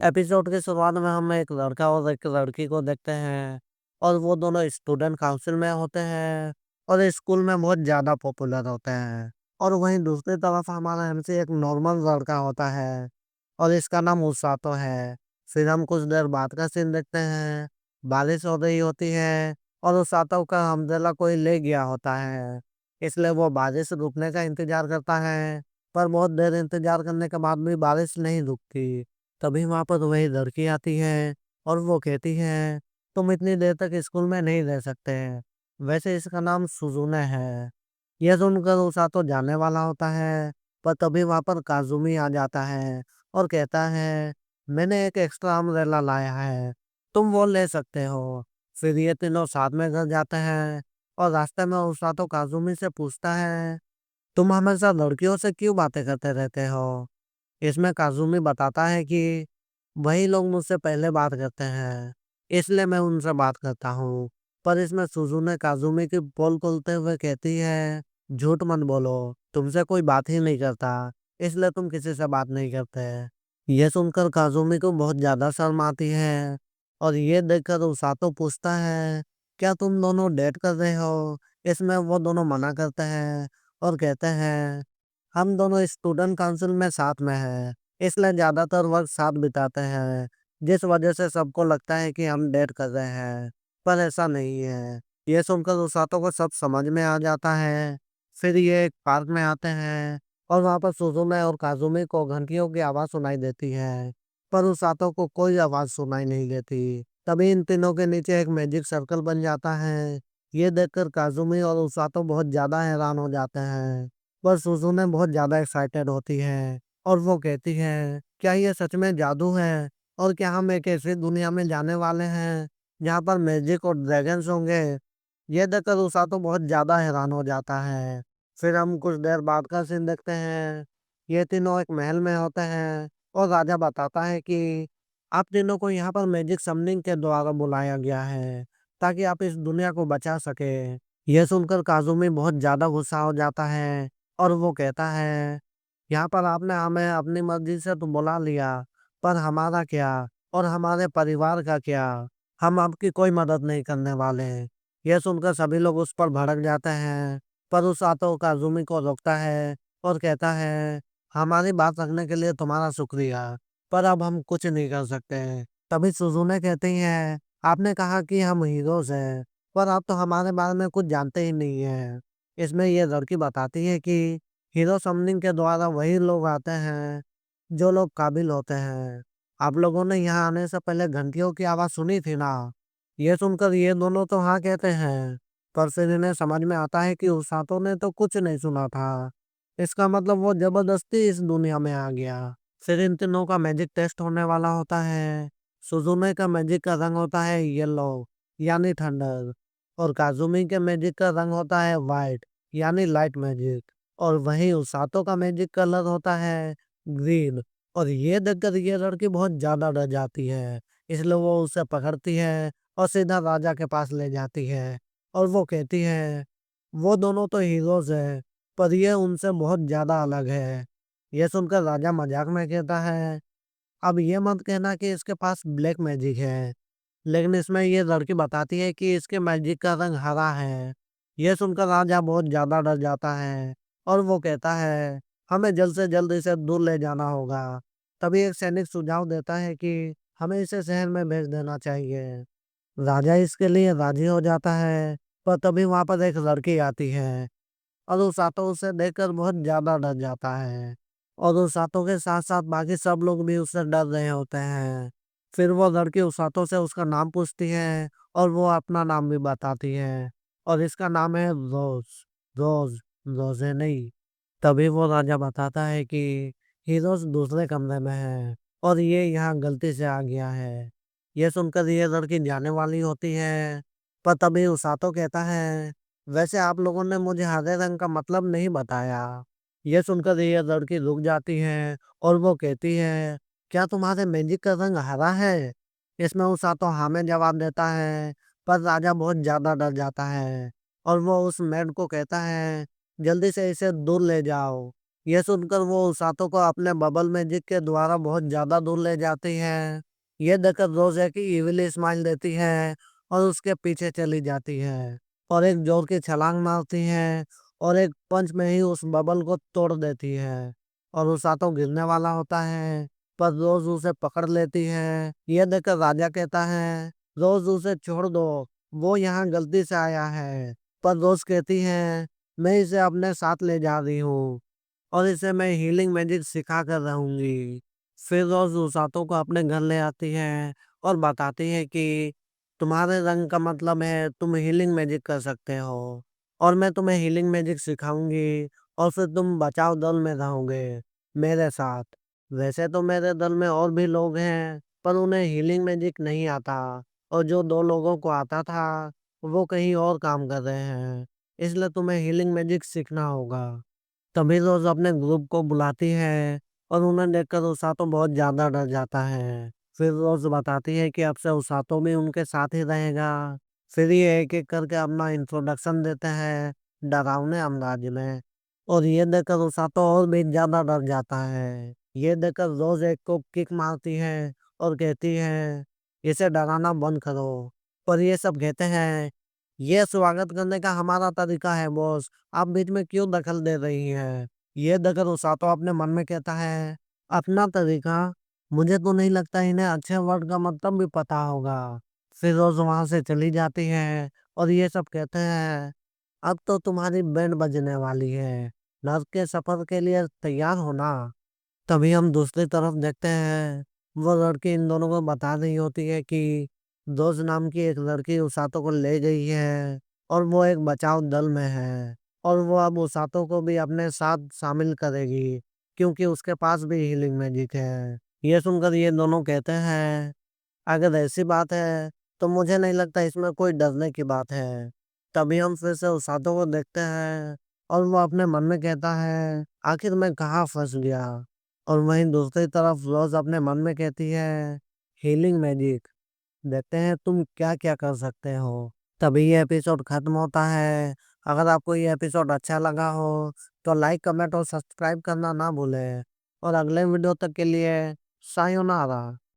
Episode की शुरुआत में हम एक लड़का और एक लड़की को देखते हैं और वो दोनों स्टूडेंट काउंसिल में होते हैं और स्कूल में बहुत ज़्यादा पॉपुलर होते हैं। और वहीं दूसरी तरफ हमारा एमसी एक नॉर्मल लड़का होता है और इसका नाम उसातो है। फिर हम कुछ देर बाद का सीन देखते हैं। बारिश हो रही होती है और उसातो का अम्ब्रेला कोई ले गया होता है, इसलिए वो बारिश रुकने का इंतजार करता है। पर बहुत देर इंतजार करने के बाद भी बारिश नहीं रुकती। तभी वहाँ पर वही लड़की आती है और वो कहती है, तुम इतनी देर तक स्कूल में नहीं रह सकते। वैसे इसका नाम सुजुने है। यह सुनकर उसातो जाने वाला होता है, पर तभी वहाँ पर काजुमी आ जाता है और कहता है, मैंने एक एक्स्ट्रा अम्ब्रेला लाया है, तुम वो ले सकते हो। फिर ये तीनों साथ में घर जाते हैं और रास्ते में उसातो काजुमी से पूछता है, तुम हमेशा लड़कियों से क्यों बातें करते रहते हो? इसमें काज़ुमी बताता है कि वही लोग मुझसे पहले बात करते हैं, इसलिए मैं उनसे बात करता हूँ। पर इसमें सुज़ुने काज़ुमी की पोल खोलते हुए कहती है, झूठ मत बोलो, तुमसे कोई बात ही नहीं करता, इसलिए तुम किसी से बात नहीं करते। ये सुनकर काज़ुमी को बहुत ज़्यादा शर्म आती है और ये देखकर उसातो पूछता है, क्या तुम दोनों डेट कर रहे हो? इसमें वो दोनों मना करते हैं और कहते हैं, हम दोनों स्टूडेंट काउंसिल में साथ में हैं, इसलिए ज़्यादातर वक़्त साथ बिताते हैं, जिस वजह से सबको लगता है कि हम डेट कर रहे हैं, पर ऐसा नहीं है। ये सुनकर उसातो को सब समझ में आ जाता है। फिर ये एक पार्क में आते हैं और वहाँ पर सुजुमे और काज़ुमी को घंटियों की आवाज़ सुनाई देती है, पर उसातो को कोई आवाज़ सुनाई नहीं देती। तभी इन तीनों के नीचे एक मैजिक सर्कल बन जाता है। ये देखकर काज़ुमी और उसातो बहुत ज़्यादा हैरान हो जाते हैं। पर सुजुने बहुत ज़्यादा एक्साइटेड होती है और वो कहती है, क्या ये सच में जादू है? और क्या हम एक ऐसी दुनिया में जाने वाले हैं जहाँ पर मैजिक और ड्रैगन्स होंगे? ये देखकर उसातो बहुत ज़्यादा हैरान हो जाता है। फिर हम कुछ देर बाद का सीन देखते हैं। ये तीनों एक महल में होते हैं और राजा बताता है कि आप तीनों को यहाँ पर मैजिक समनिंग के द्वारा बुलाया गया है, ताकि आप इस दुनिया को बचा सके। यह सुनकर काजुमी बहुत ज़्यादा गुस्सा हो जाता है और वो कहता है, यहाँ पर आपने हमें अपनी मर्ज़ी से तो बुला लिया, पर हमारा क्या और हमारे परिवार का क्या? हम आपकी कोई मदद नहीं करने वाले। यह सुनकर सभी लोग उस पर भड़क जाते हैं, पर उसातो काज़ुमी को रोकता है और कहता है, हमारी बात रखने के लिए तुम्हारा शुक्रिया, पर अब हम कुछ नहीं कर सकते। तभी सुज़ुने कहती हैं, आपने कहा कि हम हीरोज़ हैं, पर आप तो हमारे बारे में कुछ जानते ही नहीं हैं। इसमें ये लड़की बताती है कि हीरो समनिंग के द्वारा वही लोग आते हैं, जो लोग काबिल होते हैं। आप लोगों ने यहाँ आने से पहले घंटियों की आवाज़ सुनी थी ना? ये सुनकर ये दोनों तो हाँ कहते हैं, पर फिर इन्हें समझ में आता है कि उसातो ने तो कुछ नहीं सुना था। इसका मतलब वो ज़बरदस्ती इस दुनिया में आ गया। फिर इन तीनों का मैजिक टेस्ट होने वाला होता है। सुजुने का मैजिक का रंग होता है येलो, यानी थंडर, और काज़ुमी के मैजिक का रंग होता है व्हाइट, यानी लाइट मैजिक। और वहीं उसातो का मैजिक कलर होता है ग्रीन। और ये देखकर ये लड़की बहुत ज़्यादा डर जाती है, इसलिए वो उसे पकड़ती है और सीधा राजा के पास ले जाती है। और वो कहती है, वो दोनों तो हीरोज़ हैं, पर ये उनसे बहुत ज़्यादा अलग है। ये सुनकर राजा मजाक में कहता है, अब ये मत कहना कि इसके पास ब्लैक मैजिक है। लेकिन इसमें ये लड़की बताती है कि इसके मैजिक का रंग हरा है। ये सुनकर राजा बहुत ज़्यादा डर जाता है और वो कहता है, हमें जल्द से जल्द इसे दूर ले जाना होगा। तभी एक सैनिक सुझाव देता है कि हमें इसे शहर में भेज देना चाहिए। राजा इसके लिए राजी हो जाता है, पर तभी वहाँ पर एक लड़की आती है और उसातो उसे देखकर बहुत ज़्यादा डर जाता है। और उसातो के साथ-साथ बाकी सब लोग भी उससे डर रहे होते हैं। फिर वो लड़की उसातो से उसका नाम पूछती है और वो अपना नाम भी बताती है और इसका नाम है रोज़, रोज़, रोज़े नहीं। तभी वो राजा बताता है कि हीरोज़ दूसरे कमरे में है और ये यहाँ गलती से आ गया है। ये सुनकर ये लड़की जाने वाली होती है, पर तभी उसातो कहता है, वैसे आप लोगों ने मुझे हरे रंग का मतलब नहीं बताया। ये सुनकर ये लड़की रुक जाती है और वो कहती है, क्या तुम्हारे मैजिक का रंग हरा है? इसमें उसातो हाँ में जवाब देता है, पर राजा बहुत ज़्यादा डर जाता है और वो उस मेड को कहता है, जल्दी से इसे दूर ले जाओ। ये सुनकर वो उसातो को अपने बबल मैजिक के द्वारा बहुत ज़्यादा दूर ले जाती है। ये देखकर रोज़ एक इविली स्माइल देती है और उसके पीछे चली जाती है और एक जोर की छलांग मारती है और एक पंच में ही उस बबल को तोड़ देती है और उसातो गिरने वाला होता है, पर रोज़ उसे पकड़ लेती है। ये देखकर राजा कहता है, "रोज़ उसे छोड़ दो, वो यहाँ गलती से आया है।" पर रोज़ कहती है, "मैं इसे अपने साथ ले जा रही हूँ और इसे मैं हीलिंग मैजिक सिखा कर रहूँगी।" फिर रोज़ उसातो को अपने घर ले आती है और बताती है कि तुम्हारे रंग का मतलब है तुम हीलिंग मैजिक कर सकते हो और मैं तुम्हें हीलिंग मैजिक सिखाऊँगी और फिर तुम बचाव दल में रहोगे मेरे साथ। वैसे तो मेरे दल में और भी लोग हैं, पर उन्हें हीलिंग मैजिक नहीं आता और जो 2 लोगों को आता था, वो कहीं और काम कर रहे हैं। इसलिए तुम्हें हीलिंग मैजिक सीखना होगा। तभी रोज़ अपने ग्रुप को बुलाती है और उन्हें देखकर उसातो बहुत ज़्यादा डर जाता है। फिर रोज़ बताती है कि अब से उसातो भी उनके साथ ही रहेगा। फिर ये एक-एक करके अपना इंट्रोडक्शन देते हैं, डरावने अंदाज में। और ये देखकर उसातो और भी ज़्यादा डर जाता है। ये देखकर रोज़ एक को किक मारती है और कहती है, "इसे डराना बंद करो।" पर ये सब कहते हैं, "ये स्वागत करने का हमारा तरीका है बॉस, आप बीच में क्यों दखल दे रही हैं?" ये देखकर उसातो अपने मन में कहता है, "अपना तरीका? मुझे तो नहीं लगता इन्हें अच्छे वर्ड का मतलब भी पता होगा।" फिर रोज़ वहाँ से चली जाती है और ये सब कहते हैं, "अब तो तुम्हारी बैंड बजने वाली है। नर्क के सफ़र के लिए तैयार हो ना?" तभी हम दूसरी तरफ देखते हैं, वो लड़की इन दोनों को बता रही होती है कि दोस्त नाम की एक लड़की उसातो को ले गई है और वो एक बचाव दल में है और वो अब उसातो को भी अपने साथ शामिल करेगी क्योंकि उसके पास भी हीलिंग मैजिक है। ये सुनकर ये दोनों कहते हैं, अगर ऐसी बात है, तो मुझे नहीं लगता इसमें कोई डरने की बात है। तभी हम फिर से उस साधु को देखते हैं और वो अपने मन में कहता है, आखिर मैं कहाँ फँस गया? और वहीं दूसरी तरफ रोज़ अपने मन में कहती है, हीलिंग मैजिक, देखते हैं तुम क्या-क्या कर सकते हो। तभी ये एपिसोड खत्म होता है। अगर आपको ये एपिसोड अच्छा लगा हो, तो लाइक, कमेंट और सब्सक्राइब करना ना भूलें। और अगले वीडियो तक के लिए सायोनारा।